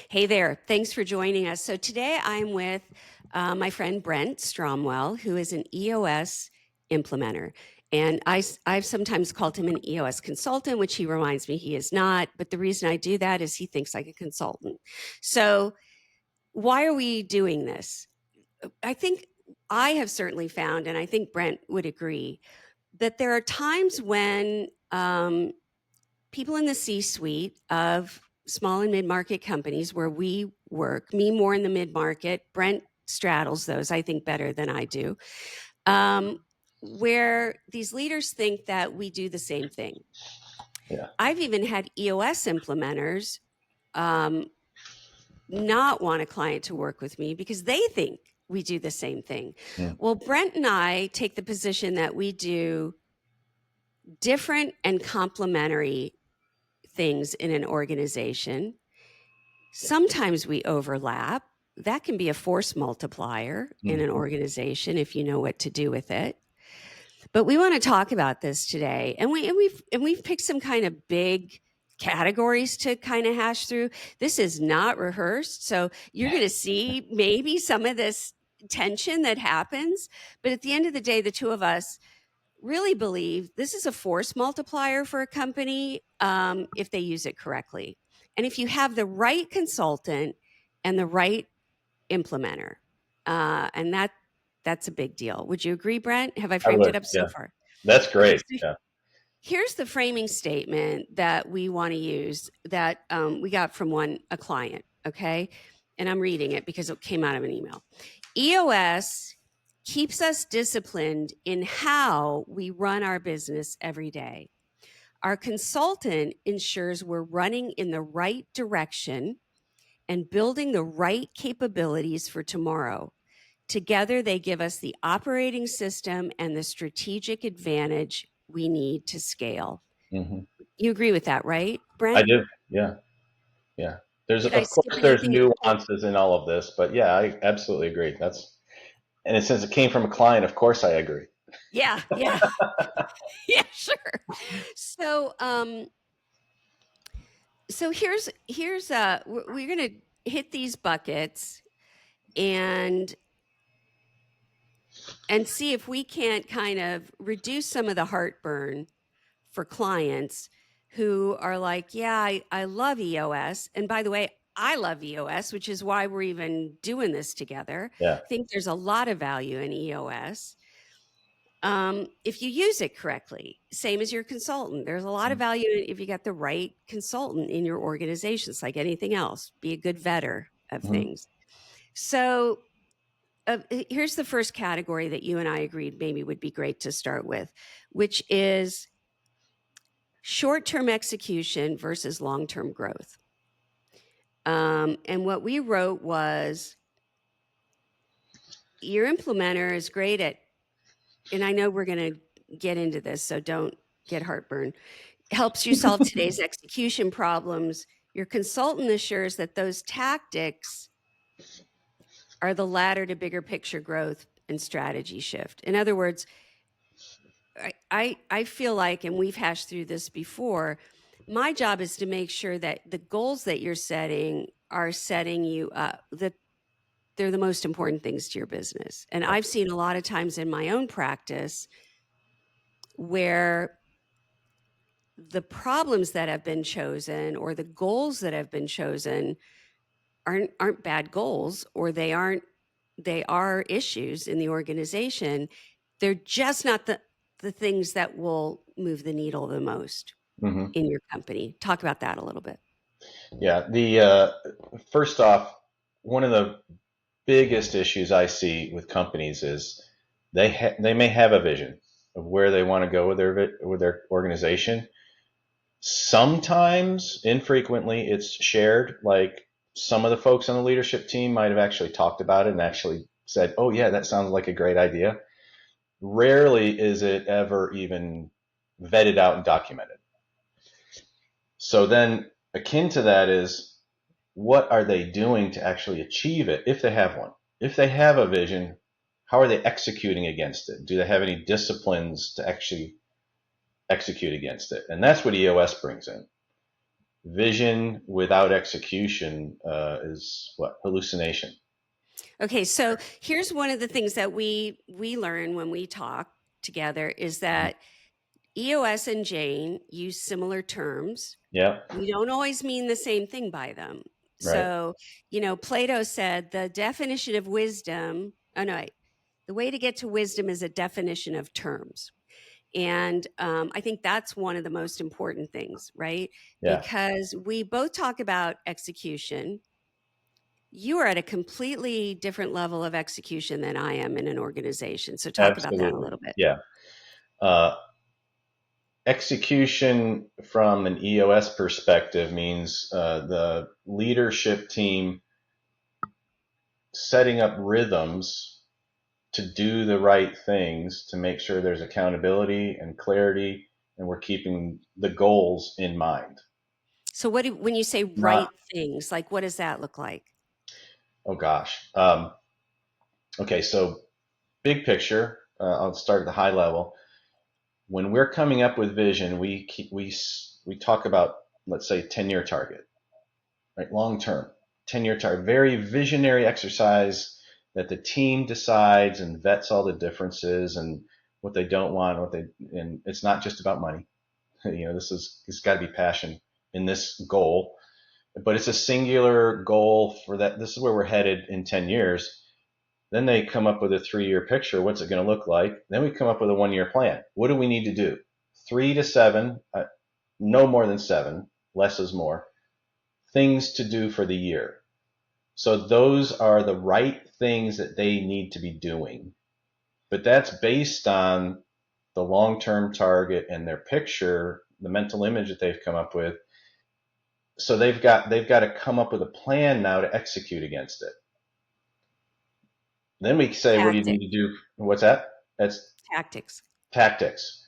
Hey there. Thanks for joining us. So today I'm with my friend Brent Stromwall, who is an EOS implementer. And I've sometimes called him an EOS consultant, which he reminds me he is not. But the reason I do that is he thinks like a consultant. So why are we doing this? I think I have certainly found, and I think Brent would agree, that there are times when people in the C-suite of small and mid-market companies where we work, me more in the mid-market, Brent straddles those, I think, better than I do, where these leaders think that we do the same thing. Yeah. I've even had EOS implementers not want a client to work with me because they think we do the same thing. Well, Brent and I take the position that we do different and complementary things in an organization. Sometimes we overlap. That can be a force multiplier in an organization if you know what to do with it. But we want to talk about this today, and we've picked some kind of big categories to kind of hash through. This is not rehearsed, so you're going to see maybe some of this tension that happens. But at the end of the day, the two of us really believe this is a force multiplier for a company if they use it correctly. And if you have the right consultant and the right implementer, and that's a big deal. Would you agree, Brent? Have I I framed it would. up so Yeah. far? That's Okay, great. so Yeah. here's the framing statement that we want to use that we got from a client, okay? And I'm reading it because it came out of an email. EOS keeps us disciplined in how we run our business every day. Our consultant ensures we're running in the right direction and building the right capabilities for tomorrow. Together, they give us the operating system and the strategic advantage we need to scale. hmm You agree with that, right, I Brent? do. Yeah. Yeah. Did I Of skip course, there's anything important? nuances in all of this, but yeah, I absolutely agree. And since it came from a client, of course I agree. Yeah, yeah, yeah, sure. So, we're going to hit these buckets and see if we can't kind of reduce some of the heartburn for clients who are like, yeah, I love EOS. And by the way, I love EOS, which is why we're even doing this together. Yeah. I think there's a lot of value in EOS. If you use it correctly, same as your consultant, there's a lot of value if you got the right consultant in your organization. It's like anything else, be a good vetter of Mm-hmm. things. So here's the first category that you and I agreed maybe would be great to start with, which is short-term execution versus long-term growth. And what we wrote was your implementer is great at, and I know we're going to get into this, so don't get heartburn, helps you solve today's execution problems. Your consultant assures that those tactics are the ladder to bigger picture growth and strategy shift. In other words, I feel like, and we've hashed through this before, my job is to make sure that the goals that you're setting are setting you up, that they're the most important things to your business. And I've seen a lot of times in my own practice where the problems that have been chosen or the goals that have been chosen aren't bad goals, or they are issues in the organization. They're just not the things that will move the needle the most Mm-hmm. in your company. Talk about that a little bit. Yeah. First off, one of the biggest issues I see with companies is they may have a vision of where they want to go with their organization. Sometimes, infrequently, it's shared. Like some of the folks on the leadership team might have actually talked about it and actually said, "Oh yeah, that sounds like a great idea." Rarely is it ever even vetted out and documented. So then, akin to that is, what are they doing to actually achieve it if they have one? If they have a vision, how are they executing against it? Do they have any disciplines to actually execute against it? And that's what EOS brings in. Vision without execution is what? Hallucination. Okay, so here's one of the things that we learn when we talk together is that EOS and Jane use similar terms. Yeah, We don't always mean the same thing by them. right. So, you know, Plato said the definition of wisdom, oh no, the way to get to wisdom is a definition of terms. And I think that's one of the most important things, right? Yeah, Because we both talk about execution. You are at a completely different level of execution than I am in an organization. So talk about that a absolutely. little bit. Yeah. Uh, Execution from an EOS perspective means the leadership team setting up rhythms to do the right things to make sure there's accountability and clarity and we're keeping the goals in mind. So when you say Not, right things, like what does that look like? oh gosh. Okay, so big picture, I'll start at the high level. When we're coming up with vision, we talk about, let's say, 10-year target, right? Long term, 10-year target, very visionary exercise that the team decides and vets all the differences and what they don't want, and it's not just about money. You know, it's got to be passion in this goal, but it's a singular goal for that. This is where we're headed in 10 years. Then they come up with a 3-year picture. What's it going to look like? Then we come up with a 1-year plan. What do we need to do? 3 to 7, no more than 7, less is more, things to do for the year. So those are the right things that they need to be doing. But that's based on the long-term target and their picture, the mental image that they've come up with. So they've got to come up with a plan now to execute against it. Then we say, what do you Tactic, need to do? What's that? That's tactics. tactics.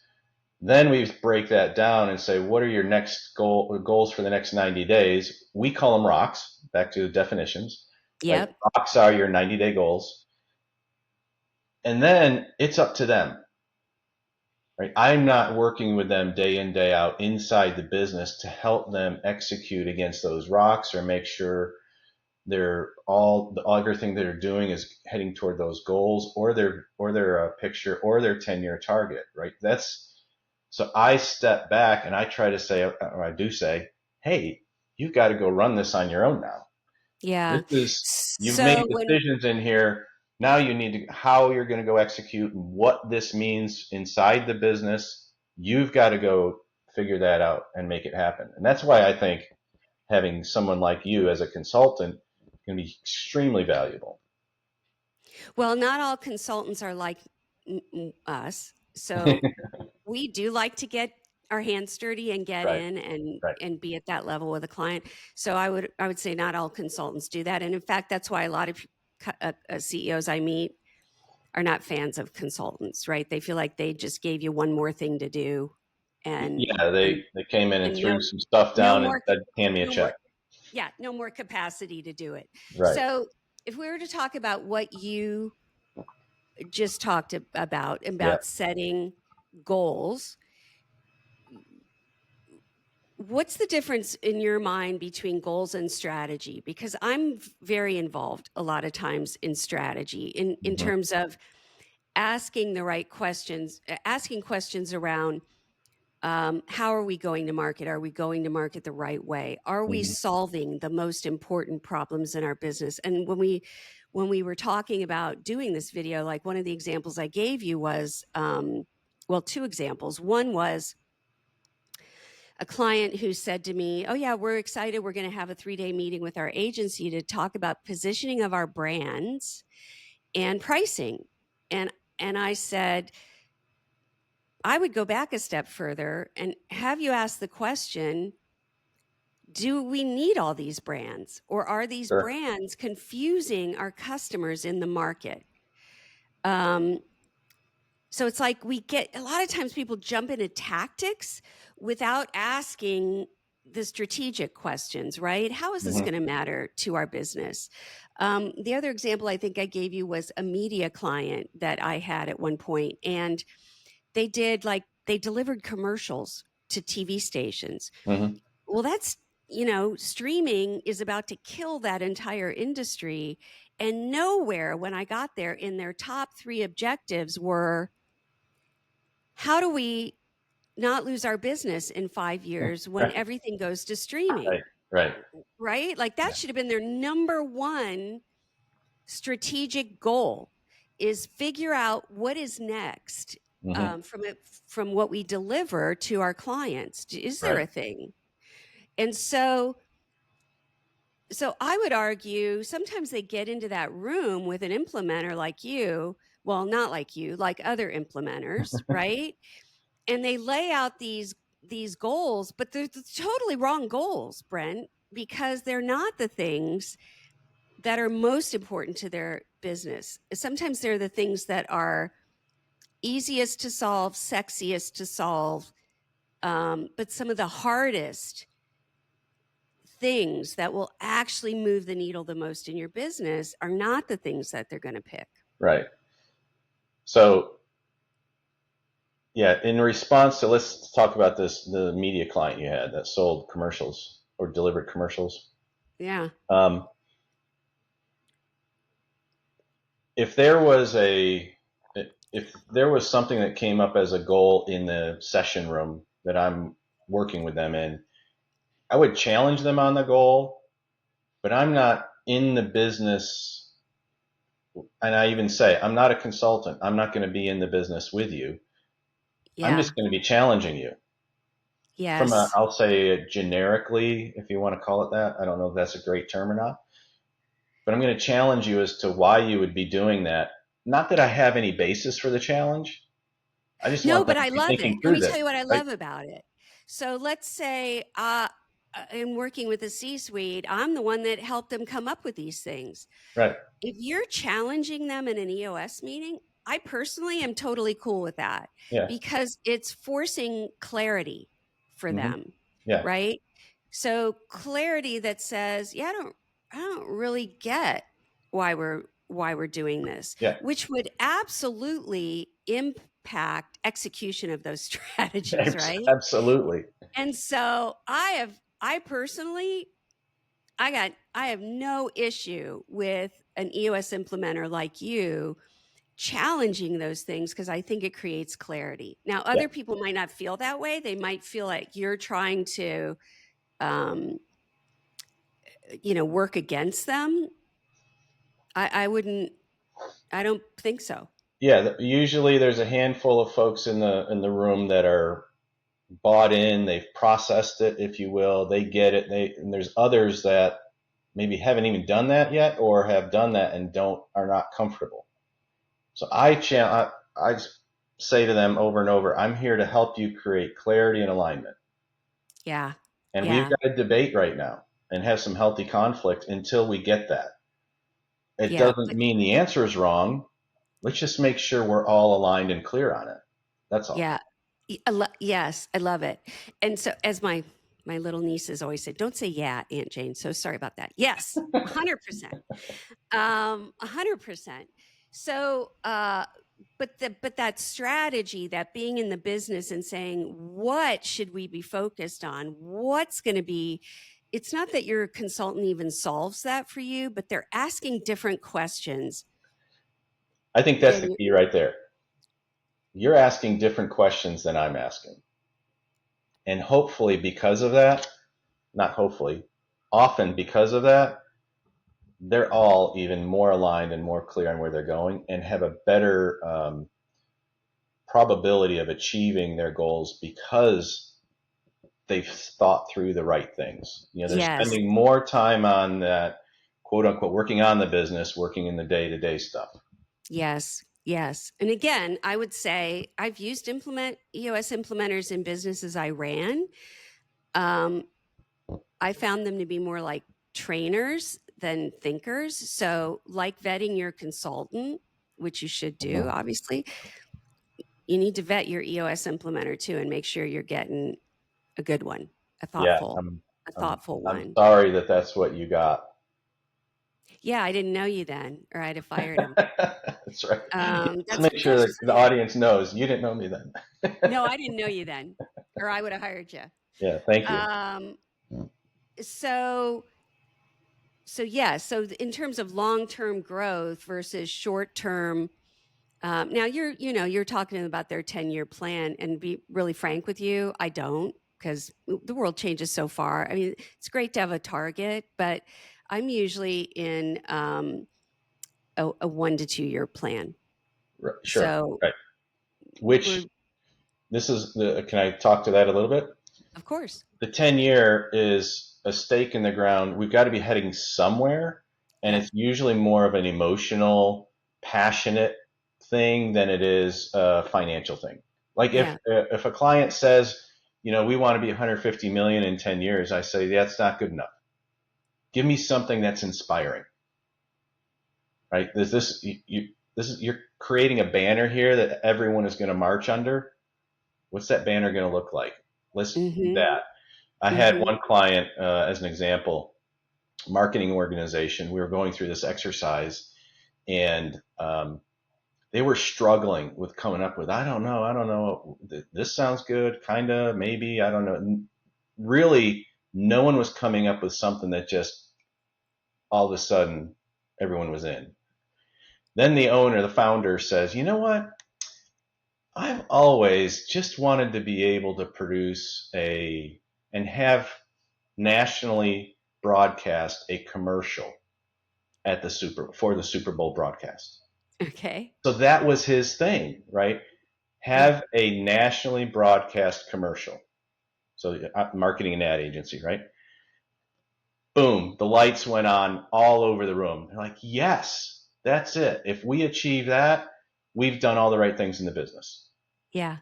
Then we break that down and say, what are your next goals for the next 90 days? We call them rocks, back to the definitions. Like Yep. rocks are your 90-day goals. And then it's up to them, right? I'm not working with them day in, day out inside the business to help them execute against those rocks or make sure everything they're doing is heading toward those goals or their picture or their 10-year target, right? So I step back and I try to say, or I do say, hey, you've got to go run this on your own now. Yeah. You've made So when decisions in here. Now you need to, how you're going to go execute and what this means inside the business. You've got to go figure that out and make it happen. And that's why I think having someone like you as a consultant can be extremely valuable. well, not all consultants are like us. So we do like to get our hands dirty and get Right, in right. and be at that level with a client. So I would say not all consultants do that. And in fact, that's why a lot of CEOs I meet are not fans of consultants, right? They feel like they just gave you one more thing to do and Yeah, and they came in and and threw no some stuff no down and more said, hand me a no more check. yeah, no more capacity to do it. Right. So if we were to talk about what you just talked Yeah. about setting goals, what's the difference in your mind between goals and strategy? Because I'm very involved a lot of times in strategy in Mm-hmm. terms of asking the right questions, asking questions around how are we going to market? Are we going to market the right way? Are we Mm-hmm. solving the most important problems in our business? And when we were talking about doing this video, like one of the examples I gave you was, well, two examples. One was a client who said to me, "Oh yeah, we're excited. We're going to have a 3-day meeting with our agency to talk about positioning of our brands and pricing." And I said, I would go back a step further and have you ask the question, do we need all these brands or are these Sure. brands confusing our customers in the market? Um, so it's like we get a lot of times people jump into tactics without asking the strategic questions, right? How is this Mm-hmm. going to matter to our business? The other example I think I gave you was a media client that I had at one point, and they delivered commercials to TV stations. Mm-hmm. Well, that's streaming is about to kill that entire industry. And nowhere when I got there in their top 3 objectives were, how do we not lose our business in 5 years when Right. everything goes to streaming? Right. Right. Right? Like that Yeah. should have been their number one strategic goal, is figure out what is next, Mm-hmm. from what we deliver to our clients. Is there Right. a thing? And so I would argue sometimes they get into that room with an implementer like you, well, not like you, like other implementers, right? And they lay out these goals, but they're the totally wrong goals, Brent, because they're not the things that are most important to their business. Sometimes they're the things that are easiest to solve, sexiest to solve, but some of the hardest things that will actually move the needle the most in your business are not the things that they're going to pick. Right. So, yeah, in response to, let's talk about the media client you had that sold commercials or delivered commercials. Yeah. Um, if there was something that came up as a goal in the session room that I'm working with them in, I would challenge them on the goal, but I'm not in the business. And I even say, I'm not a consultant. I'm not going to be in the business with you. I'm Yeah. just going to be challenging you from Yes. I'll say generically, if you want to call it that. I don't know if that's a great term or not, but I'm going to challenge you as to why you would be doing that. Not that I have any basis for the challenge. I just No, want them but to I be love it. thinking Let through me this, tell you what I right? love about it. So let's say in working with the C-suite, I'm the one that helped them come up with these things. Right. If you're challenging them in an EOS meeting, I personally am totally cool with that, Yeah. because it's forcing clarity for Hmm. them, Yeah. right? So clarity that says, yeah, I don't really get why we're doing this, Yeah. which would absolutely impact execution of those strategies, right? Absolutely. And so I personally, I have no issue with an EOS implementer like you challenging those things, because I think it creates clarity. Now, Yeah. other people might not feel that way. They might feel like you're trying to, um, work against them. I wouldn't. I don't think so. Yeah. Usually there's a handful of folks in the room that are bought in, they've processed it, if you will, they get it. And there's others that maybe haven't even done that yet, or have done that and are not comfortable. So I say to them over and over, I'm here to help you create clarity and alignment. Yeah. And we've Yeah. got to debate right now and have some healthy conflict until we get that. It Yeah. doesn't But mean the answer is wrong. Let's just make sure we're all aligned and clear on it. That's all. yeah. Yes, I love it. And so, as my little nieces always say, don't say yeah, Aunt Jane. So sorry about that. Yes, 100%. 100%. So, but that strategy, that being in the business and saying, what should we be focused on? What's going to be, it's not that your consultant even solves that for you, but they're asking different questions I think that's the than, key right there. You're asking different questions than I'm asking. And hopefully, because of that, not hopefully, often because of that, they're all even more aligned and more clear on where they're going and have a better probability of achieving their goals because they've thought through the right things. They're yes, spending more time on that, quote unquote, working on the business, working in the day to day stuff. yes, yes. And again, I would say I've used EOS implementers in businesses I ran. Um, I found them to be more like trainers than thinkers. So, like vetting your consultant, which you should do, Mhm. obviously, you need to vet your EOS implementer too and make sure you're getting a good one, a Yeah, thoughtful, a thoughtful I'm one. sorry that that's what you got. Yeah, I didn't know you then, or I'd have fired him. That's right. Let's make sure That's that just the it. audience knows you didn't know me then. No, I didn't know you then, or I would have hired you. Yeah, thank you. Um, so yeah, so in terms of long-term growth versus short-term, now you're talking about their 10-year plan, and be really frank with you, I don't, because the world changes so far. I mean, it's great to have a target, but I'm usually in a 1 to 2 year plan. Sure. So Right. we're, Which this is the, can I talk to that a little bit? of course, The 10-year is a stake in the ground. We've got to be heading somewhere. And yeah, it's usually more of an emotional, passionate thing than it is a financial thing. Like yeah, if a client says, we want to be 150 million in 10 years, I say that's not good enough. Give me something that's inspiring, right? You're creating a banner here that everyone is going to march under. What's that banner going to look like? Let's do mm-hmm, that. I had mm-hmm, one client, as an example, marketing organization. We were going through this exercise, and they were struggling with coming up with, I don't know. This sounds good, kind of, maybe, I don't know. Really, no one was coming up with something that just all of a sudden everyone was in. Then the owner, the founder says, you know what? I've always just wanted to be able to produce and have nationally broadcast a commercial for the Super Bowl broadcast. okay, So that was his thing, right? yeah, Have a nationally broadcast commercial. So marketing and ad agency, right? Boom, the lights went on all over the room. They're like, yes, that's it. If we achieve that, we've done all the right things in the business. yeah.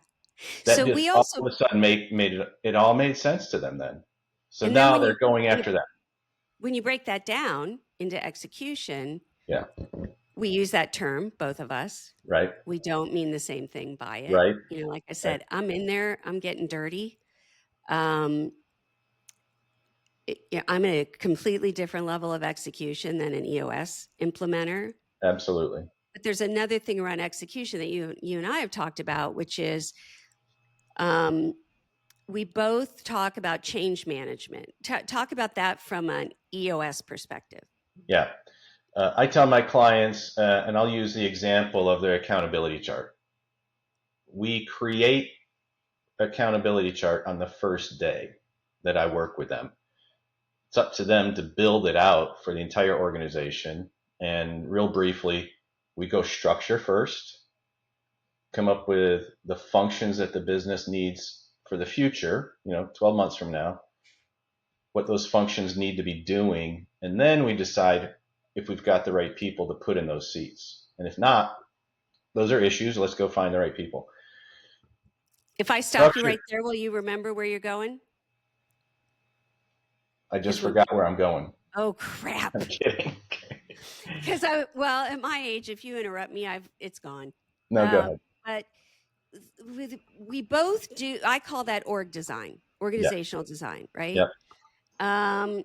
That So just we all also, of a sudden it all made sense to them then. So and then now they're going when you after that. when you break that down into execution, Yeah. we use that term, both of us. Right. We don't mean the same thing by it. Right. Like I Right. said, I'm in there, I'm getting dirty. Um, I'm at a completely different level of execution than an EOS implementer. Absolutely. But there's another thing around execution that you and I have talked about, which is um, we both talk about change management. Talk about that from an EOS perspective. Yeah. I tell my clients, and I'll use the example of their accountability chart. We create accountability chart on the first day that I work with them. It's up to them to build it out for the entire organization. And real briefly, we go structure first, come up with the functions that the business needs for the future, 12 months from now, what those functions need to be doing. And then we decide if we've got the right people to put in those seats. And if not, those are issues. Let's go find the right people. If I stop you Structure. right there, will you remember where you're going? I just Because when forgot where I'm going. oh crap. I'm kidding. Because at my age, if you interrupt me, it's gone. No, go ahead. But we both do. I call that Yeah. organizational design, right? Yep. Um,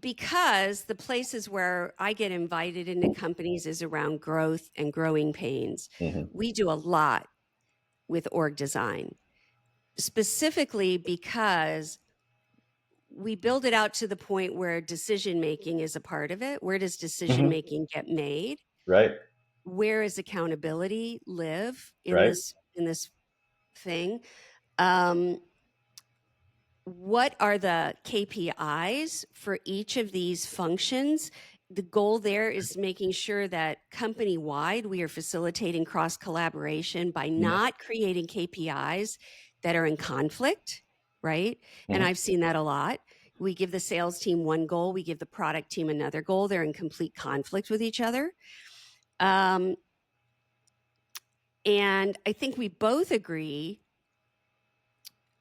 because the places where I get invited into companies is around growth and growing pains. Mm-hmm. We do a lot with org design, specifically because we build it out to the point where decision making is a part of it. Where does decision Mm-hmm. making get made? Right. Where is accountability live in Right. this thing? Um, what are the KPIs for each of these functions? The goal there is making sure that company wide we are facilitating cross collaboration by Mm-hmm. not creating KPIs that are in conflict, right? And Mm-hmm. I've seen that a lot. We give the sales team one goal, we give the product team another goal. They're in complete conflict with each other. And I think we both agree.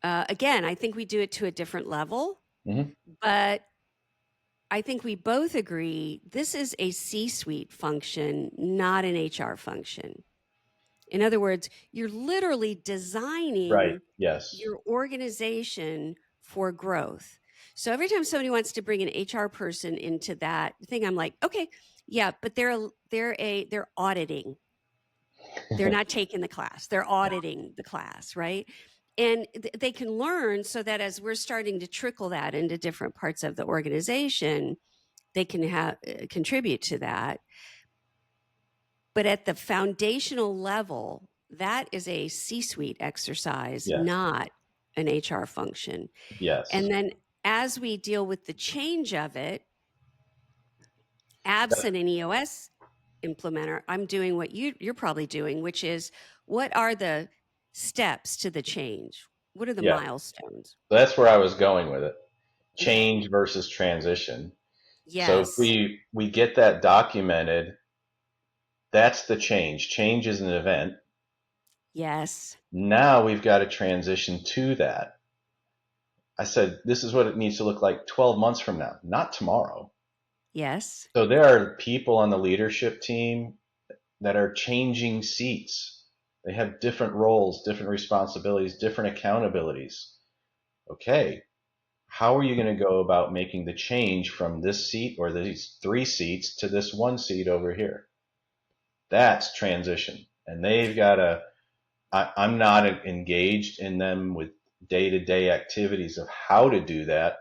Again, I think we do it to a different level, Mm-hmm. but I think we both agree this is a C suite function, not an HR function. In other words, you're literally Right. designing Yes. your organization for growth. So every time somebody wants to bring an HR person into that thing, I'm like, okay, yeah, but they're auditing. They're not taking the class. They're auditing the class, right? and they can learn, so that as we're starting to trickle that into different parts of the organization, they can contribute to that. But at the foundational level, that is a C-suite exercise, Yes. not an HR function. Yes. And then as we deal with the change of it, That- absent an EOS implementer, I'm doing what you're probably doing, which is, what are the steps to the change? What are the yeah. milestones? That's where I was going with it. Okay. Change versus transition. So if Yes. we get that documented, that's the change. Change is an event. Yes. Now we've got to transition to that. I said, this is what it needs to look like 12 months from now, not tomorrow. Yes. So there are people on the leadership team that are changing seats. They have different roles, different responsibilities, different accountabilities. Okay, how are you going to go about making the change from this seat or these 3 seats to this 1 seat over here? That's transition. And they've got to, I'm not engaged in them with day to day activities of how to do that.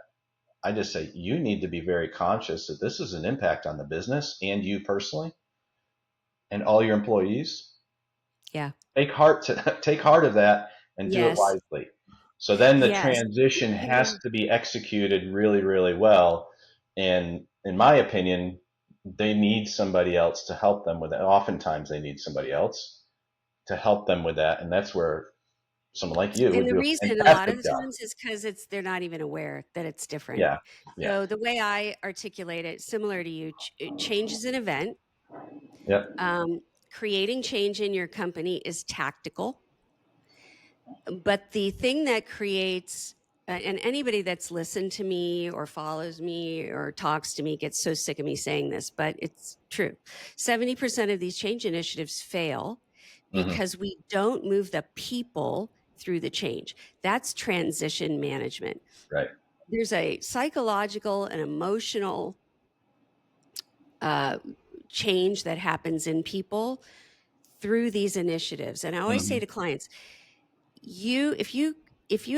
I just say, you need to be very conscious that this is an impact on the business and you personally and all your employees. Yeah. Take heart of that and do it Yes. wisely. So then the Yes. transition has to be executed really, really well. And in my opinion, they need somebody else to help them with it. Oftentimes they need somebody else to help them with that. And that's where someone like you And would the do a reason a lot of fantastic the job. times is because they're not even aware that it's different. Yeah. Yeah. So the way I articulate it, similar to you, change is an event. Yep. Um, Creating change in your company is tactical. But the thing that creates, and anybody that's listened to me or follows me or talks to me gets so sick of me saying this, but it's true. 70% of these change initiatives fail Mm-hmm. because we don't move the people through the change. That's transition management. Right. There's a psychological and emotional uh, change that happens in people through these initiatives. And I always say Mm-hmm. to clients, if you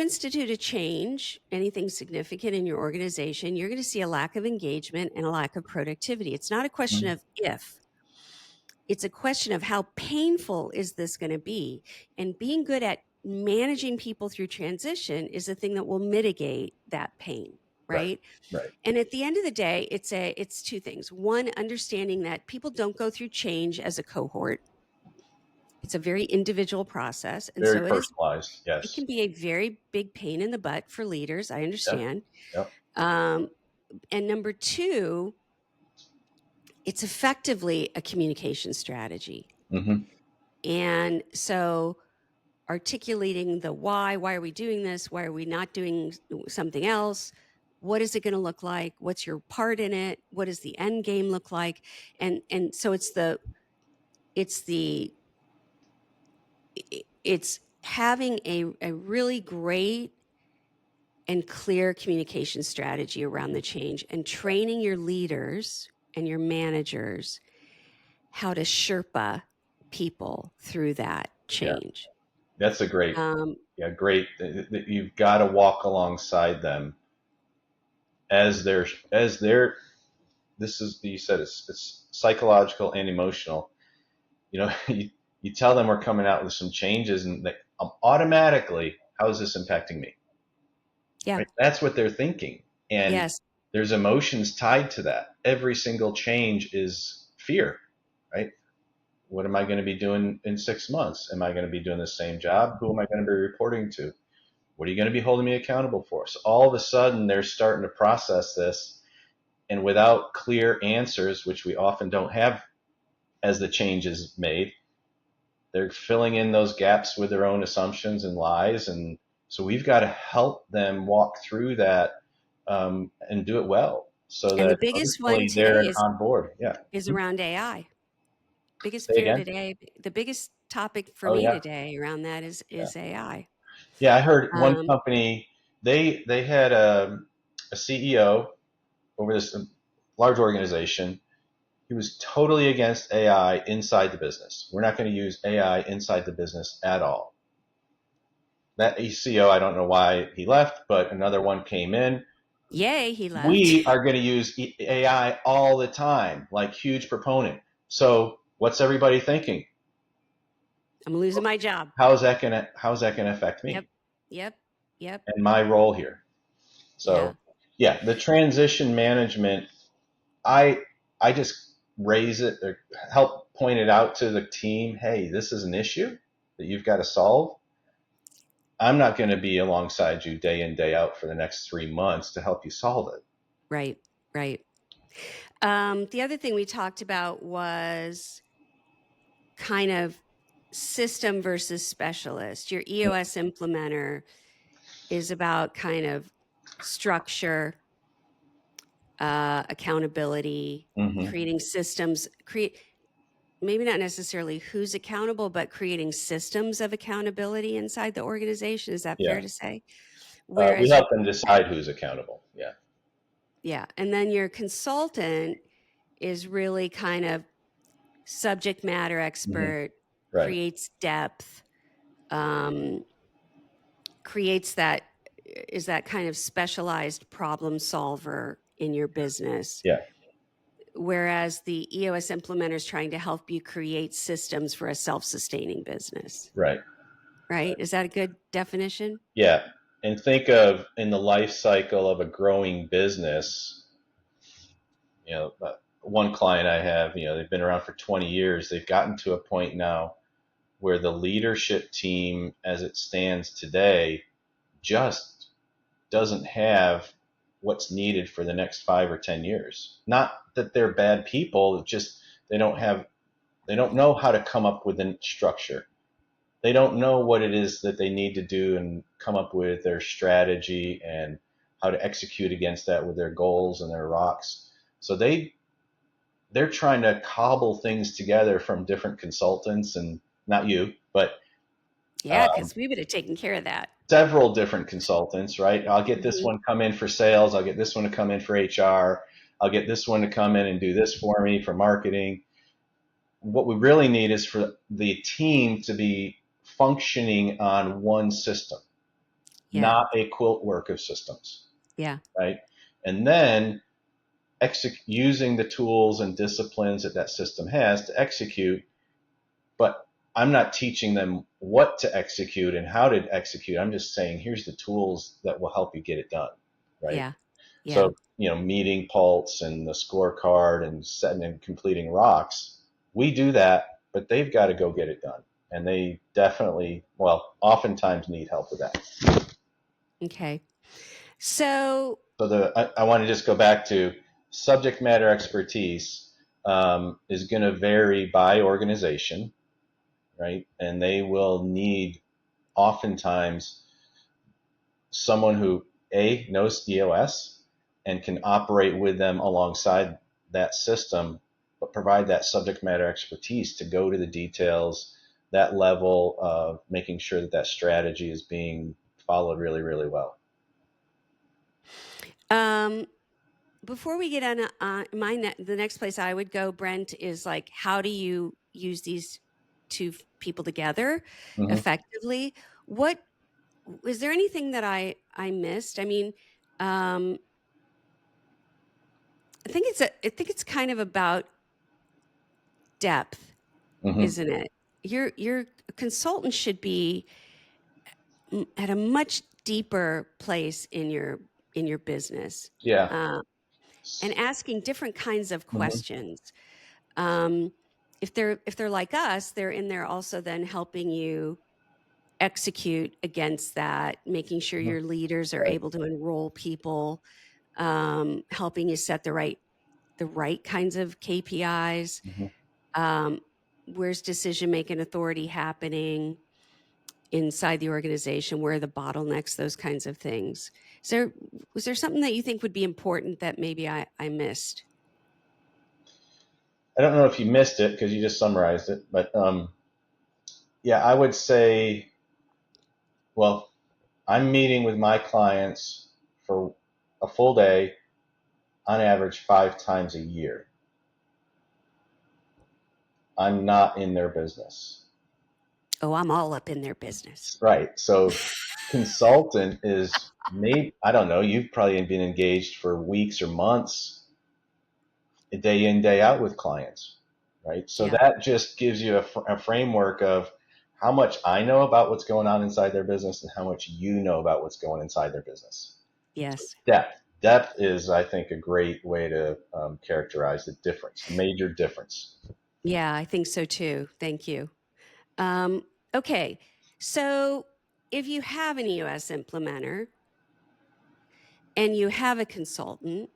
institute a change, anything significant in your organization, you're going to see a lack of engagement and a lack of productivity. It's not a question Mm-hmm. of if, it's a question of how painful is this going to be. And being good at managing people through transition is the thing that will mitigate that pain, Right. right? Right. And at the end of the day, it's two things. One, understanding that people don't go through change as a cohort. It's a very individual process. And Very so personalized. it Yes. can be a very big pain in the butt for leaders. I Yep. understand. Yep. Um, and number two, it's effectively a communication strategy. Mm-hmm. And so articulating the why are we doing this? Why are we not doing something else? What is it going to look like? What's your part in it? What does the end game look like? And so it's it's having a really great and clear communication strategy around the change, and training your leaders and your managers how to Sherpa people through that Yeah. change. That's a great, Um, yeah, great. You've got to walk alongside them as they're. This is, you said it's psychological and emotional. You know, you tell them we're coming out with some changes, and they automatically, how is this impacting me? yeah. Right? That's what they're thinking, and Yes. there's emotions tied to that. Every single change is fear, right? What am I going to be doing in 6 months? Am I going to be doing the same job? Who am I going to be reporting to? What are you going to be holding me accountable for? So all of a sudden, they're starting to process this, and without clear answers, which we often don't have as the change is made, they're filling in those gaps with their own assumptions and lies. And so we've got to help them walk through that, and do it well so And the that biggest one eventually today they're on board. Yeah. is around AI. Biggest Say fear again. today, the biggest topic for Oh me yeah. today around that is Yeah. AI. Yeah. I heard one Um, company, they had a CEO over this large organization. He was totally against AI inside the business. We're not going to use AI inside the business at all. that ECO, I don't know why he left, but another one came in. Yay, he left. We are going to use AI all the time, like huge proponent. So what's everybody thinking? I'm losing my job. How's that gonna affect Yep. me Yep. Yep. and my role here? So Yeah. yeah, the transition management, I I just raise it or help point it out to the team. Hey, this is an issue that you've got to solve. I'm not going to be alongside you day in, day out for the next 3 months to help you solve it. Right. Right. The other thing we talked about was kind of system versus specialist. Your EOS implementer is about kind of structure, accountability, Mm-hmm. creating systems, create maybe not necessarily who's accountable, but creating systems of accountability inside the organization. Is that fair Yeah. to say? We Whereas your help them decide who's accountable. Yeah. yeah, and then your consultant is really kind of subject matter Mm-hmm. expert, Right. creates depth, um, creates that is that kind of specialized problem solver in your business. Yeah. Whereas the EOS implementer is trying to help you create systems for a self-sustaining business. Right. Right? Is that a good definition? Yeah. And think of in the life cycle of a growing business, one client I have, they've been around for 20 years. They've gotten to a point now where the leadership team, as it stands today, just doesn't have what's needed for the next 5 or 10 years. Not that they're bad people, just they don't know how to come up with a structure. They don't know what it is that they need to do and come up with their strategy and how to execute against that with their goals and their rocks. So they're trying to cobble things together from different consultants, and not you, but Yeah, because we would have taken care of that. several different consultants, right? I'll get this Hmm. one come in for sales. I'll get this one to come in for HR. I'll get this one to come in and do this for me for marketing. What we really need is for the team to be functioning on one system, Yeah, not a quilt work of systems, yeah, right? And then using the tools and disciplines that that system has to execute. But I'm not teaching them what to execute and how to execute. I'm just saying, here's the tools that will help you get it done, right? yeah, yeah. So, meeting pulse and the scorecard and setting and completing rocks, we do that, but they've got to go get it done. And they definitely, well, oftentimes need help with that. Okay. So, So I want to just go back to subject matter expertise is going to vary by organization, right? And they will need oftentimes someone who knows EOS and can operate with them alongside that system, but provide that subject matter expertise to go to the details, that level of making sure that that strategy is being followed really, really well. um, before we get on, the next place I would go, Brent, is like, how do you use these two people together Mm-hmm. effectively? What is there anything that I missed? I mean, um, I think it's kind of about depth, Mm-hmm. isn't it? Your consultant should be at a much deeper place in your business, Yeah. uh, and asking different kinds of Mm-hmm. questions. Um, if they're like us, they're in there also then helping you execute against that, making sure Mm-hmm. your leaders are Right. able to enroll people, helping you set the right kinds of KPIs. Mm-hmm. Um, where's decision making authority happening inside the organization? Where are the bottlenecks? Those kinds of things. So, was there something that you think would be important that maybe I missed? I don't know if you missed it because you just summarized it, but yeah, I would say, well, I'm meeting with my clients for a full day on average 5 times a year. I'm not in their business. Oh, I'm all up in their business. Right. So consultant is maybe, I don't know, you've probably been engaged for weeks or months, day in, day out with clients, right? So Yeah. that just gives you a framework of how much I know about what's going on inside their business and how much you know about what's going inside their business. So Yes. depth. Depth is, I think, a great way to characterize the difference, the major difference. Yeah, I think so too. Thank you. Um, okay. So if you have an EOS implementer and you have a consultant,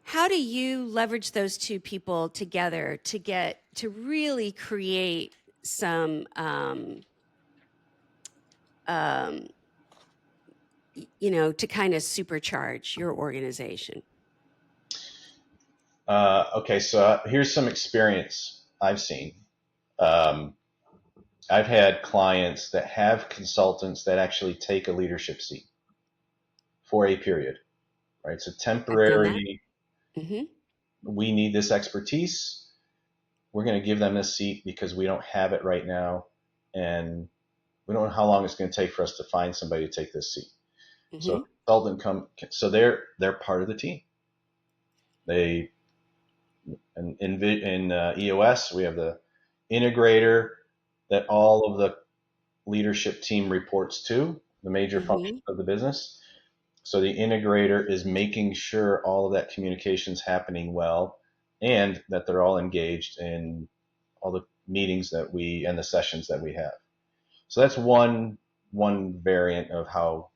how do you leverage those two people together to get to really create some um, to kind of supercharge your organization? Okay, so here's some experience I've seen. Um, I've had clients that have consultants that actually take a leadership seat for a period, right? So I've done that. temporary, Hmm. we need this expertise. We're going to give them this seat because we don't have it right now, and we don't know how long it's going to take for us to find somebody to take this seat. So a Hmm. consultant so they're part of the team. They in EOS we have the integrator that all of the leadership team reports to, the major functions Hmm. of the business. So the integrator is making sure all of that communication is happening well and that they're all engaged in all the meetings that we and the sessions that we have. So that's one variant of how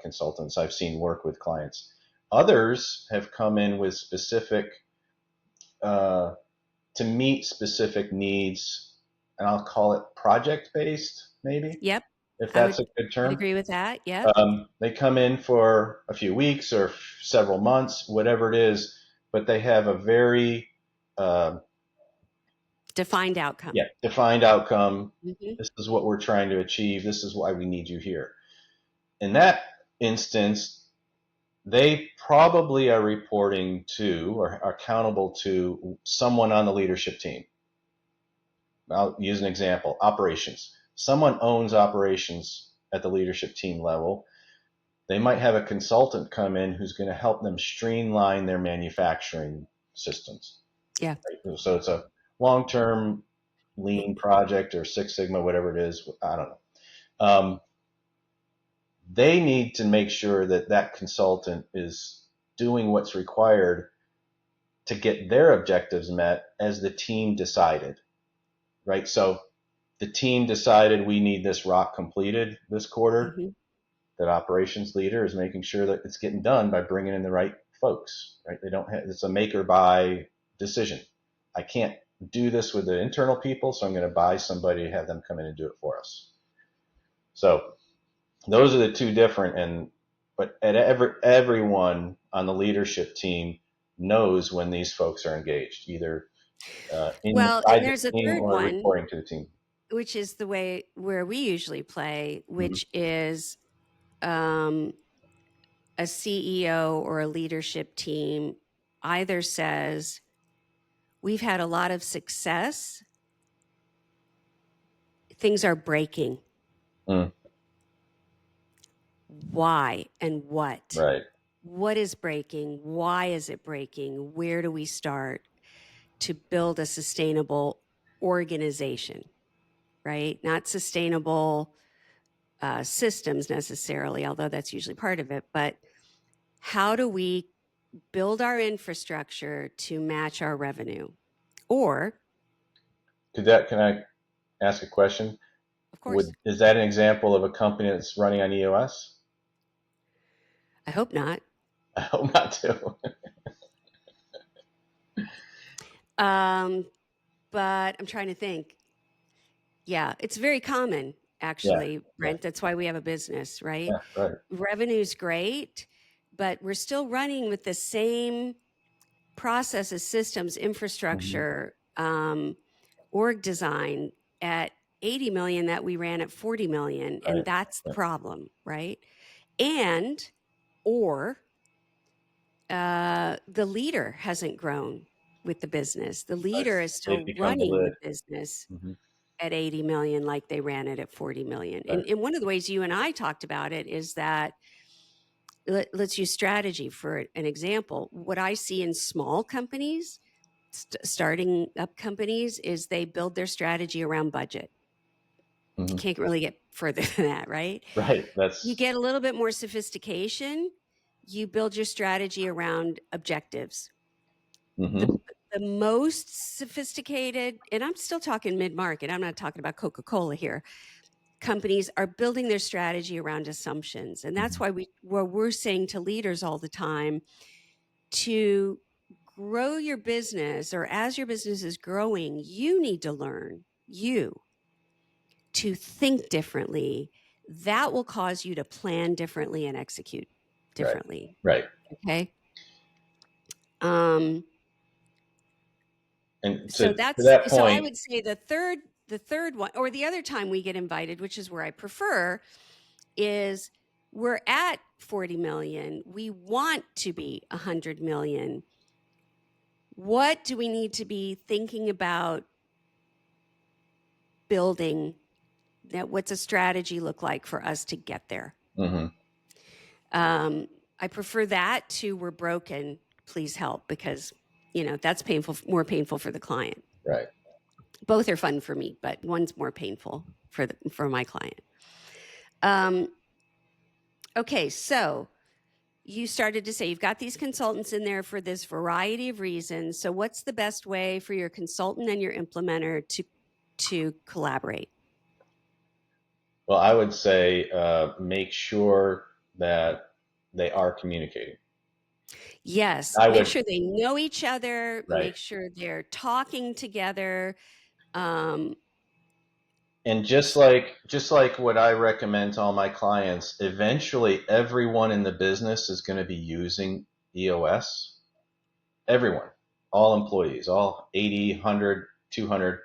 consultants I've seen work with clients. Others have come in with specific uh, to meet specific needs, and I'll call it project based, maybe, Yep. if I that's would a good I'd term. agree with that. Yep. They come in for a few weeks or several months, whatever it is, but they have a very uh, Defined outcome. defined outcome. Hmm. This is what we're trying to achieve. This is why we need you here. In that instance, they probably are reporting to or are accountable to someone on the leadership team. I'll use an example, operations. Someone owns operations at the leadership team level. They might have a consultant come in who's going to help them streamline their manufacturing systems. Yeah. Right? So it's a long-term lean project or Six Sigma, whatever it is. I don't know. They need to make sure that that consultant is doing what's required to get their objectives met as the team decided, right? So the team decided we need this rock completed this quarter. Hmm. That operations leader is making sure that it's getting done by bringing in the right folks, right? They don't have, it's a make or buy decision. I can't do this with the internal people, so I'm going to buy somebody to have them come in and do it for us. So those are the two different, but at everyone on the leadership team knows when these folks are engaged, either Well, and inside the there's a team third or one, reporting to the team. which is the way where we usually play, Mm-hmm. which is um, a CEO or a leadership team either says, we've had a lot of success, things are breaking. Mm, Why and what? right. What is breaking? Why is it breaking? Where do we start to build a sustainable organization, right? Not sustainable systems necessarily, although that's usually part of it, but how do we build our infrastructure to match our revenue? Or, Can I ask a question? of course, Is that an example of a company that's running on EOS? I hope not. I hope not to. Um, but I'm trying to think. Yeah, it's very common, Yeah, actually, yeah, Brent. That's why we have a business, right? yeah, right. Revenue's great, but we're still running with the same processes, systems, Mm-hmm. infrastructure, org design at 80 million that we ran at 40 million. And Right, that's the right. problem, right? And, or the leader hasn't grown with the business. The leader is They've still become the running the lid. business Mm-hmm. at 80 million like they ran it at 40 million. Right. And one of the ways you and I talked about it is that let's use strategy for an example. What I see in small companies, starting up companies, is they build their strategy around budget. You can't really get further than that, right? Right. You get a little bit more sophistication. You build your strategy around objectives. The most sophisticated, and I'm still talking mid-market, I'm not talking about Coca-Cola here, companies are building their strategy around assumptions. And that's why we're saying to leaders all the time to grow your business, or as your business is growing, you need to learn to think differently. That will cause you to plan differently and execute differently. Right. Okay. And So to that's, that so I point, would say the third one, or the other time we get invited, which is where I prefer, is we're at 40 million. We want to be 100 million. What do we need to be thinking about building? That what's a strategy look like for us to get there? I prefer that to we're broken, please help, because that's painful, more painful for the client. right. Both are fun for me, but one's more painful for my client. Okay, so you started to say you've got these consultants in there for this variety of reasons. So what's the best way for your consultant and your implementer to collaborate? Well, I would say make sure that they are communicating. Yes, I make would, sure they know each other, right. make sure they're talking together. And just like what I recommend to all my clients, eventually everyone in the business is going to be using EOS. Everyone, all employees, all 80, 100, 200.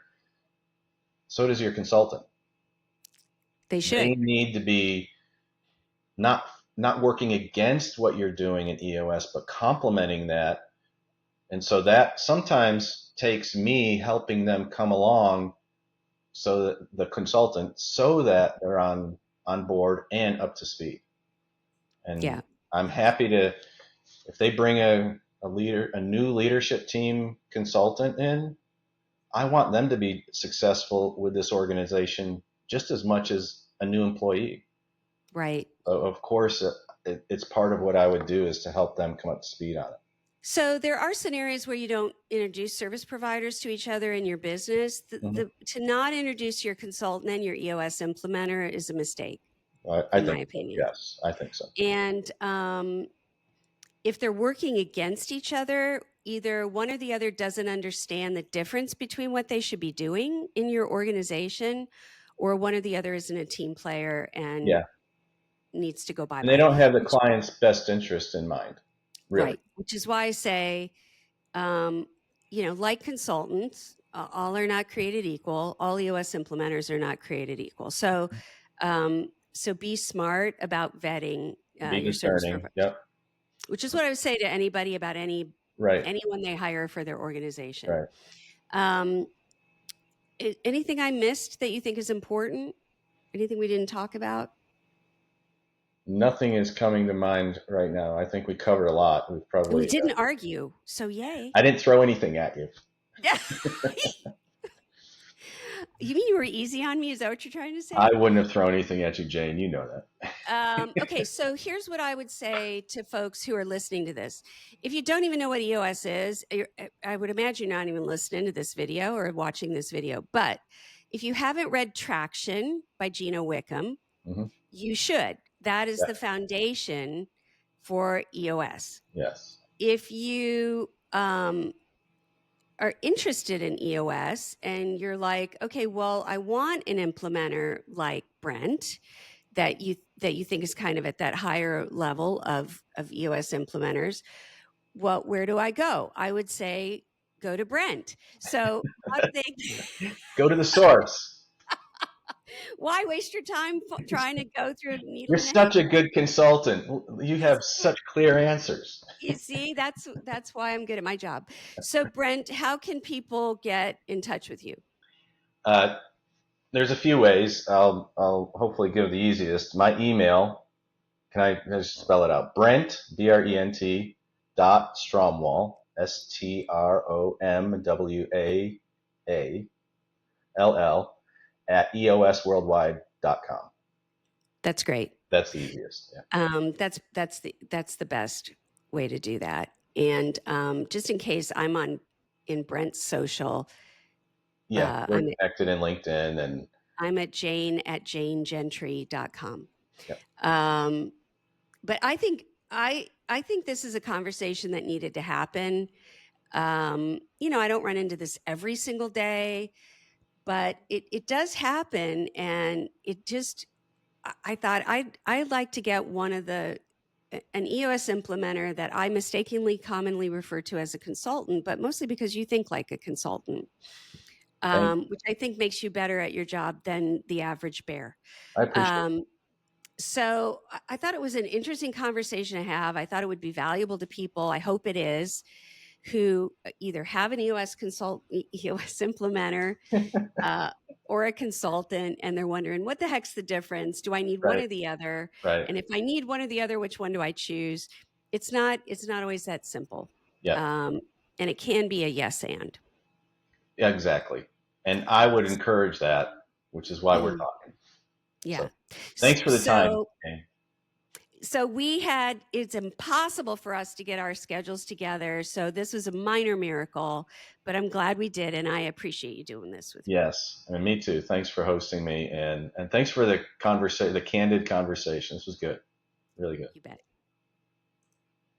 So does your consultant. They should. They need to be not not working against what you're doing in EOS, but complementing that. And so that sometimes takes me helping them come along, so that the consultant, so that they're on board and up to speed. And Yeah. I'm happy to, if they bring a new leadership team consultant in, I want them to be successful with this organization just as much as a new employee. Right. Of course, it's part of what I would do is to help them come up to speed on it. So there are scenarios where you don't introduce service providers to each other in your business. To not introduce your consultant and your EOS implementer is a mistake, in my opinion. Yes, I think so. And if they're working against each other, either one or the other doesn't understand the difference between what they should be doing in your organization, or one or the other isn't a team player and needs to go bye-bye. And they don't have the client's best interest in mind, really. Right. Which is why I say, like consultants, all are not created equal. All EOS implementers are not created equal. So be smart about vetting your service provider. Yep. Which is what I would say to anybody about anyone they hire for their organization. Right. Anything I missed that you think is important? Anything we didn't talk about? Nothing is coming to mind right now. I think we covered a lot. We didn't argue, so yay. I didn't throw anything at you. You mean you were easy on me? Is that what you're trying to say? I wouldn't have thrown anything at you, Jane. You know that. Okay, so here's what I would say to folks who are listening to this. If you don't even know what EOS is, I would imagine you're not even listening to this video or watching this video. But if you haven't read Traction by Gino Wickham, you should. That is the foundation for EOS. Yes. If you are interested in EOS and you're like, okay, well, I want an implementer like Brent that you think is kind of at that higher level of EOS implementers. Well, where do I go? I would say go to Brent. So go to the source. Why waste your time trying to go through a needle? You're such a good consultant. You have such clear answers. You see, that's why I'm good at my job. So Brent, how can people get in touch with you? there's a few ways. I'll hopefully give the easiest. My email. Can I just spell it out? Brent, Brent, dot Stromwall, Stromwall, at eosworldwide.com. That's great. That's the easiest. Yeah. That's the best way to do that. And just in case I'm on in Brent's social, Yeah. We're I'm connected in LinkedIn and at janegentry.com. yep. But I think this is a conversation that needed to happen. I don't run into this every single day, but it does happen, and it just I thought I'd like to get an EOS implementer that I mistakenly commonly refer to as a consultant, but mostly because you think like a consultant, Thank which I think makes you better at your job than the average bear. I appreciate it. Um, so I thought it was an interesting conversation to have. I thought it would be valuable to people. I hope it is, who either have an EOS EOS implementer, uh, or a consultant, and they're wondering what the heck's the difference? Do I need one Right. or the other? Right. And if I need one or the other, which one do I choose? It's not always that simple. Yeah. Um, and it can be a yes and. Yeah, exactly. And I would encourage that, which is why we're talking. Yeah. So thanks for the time. So Okay. it's impossible for us to get our schedules together. So this was a minor miracle, but I'm glad we did. And I appreciate you doing this with me. Yes, and me too. Thanks for hosting me, and thanks for the candid conversation. This was good, really good. You bet.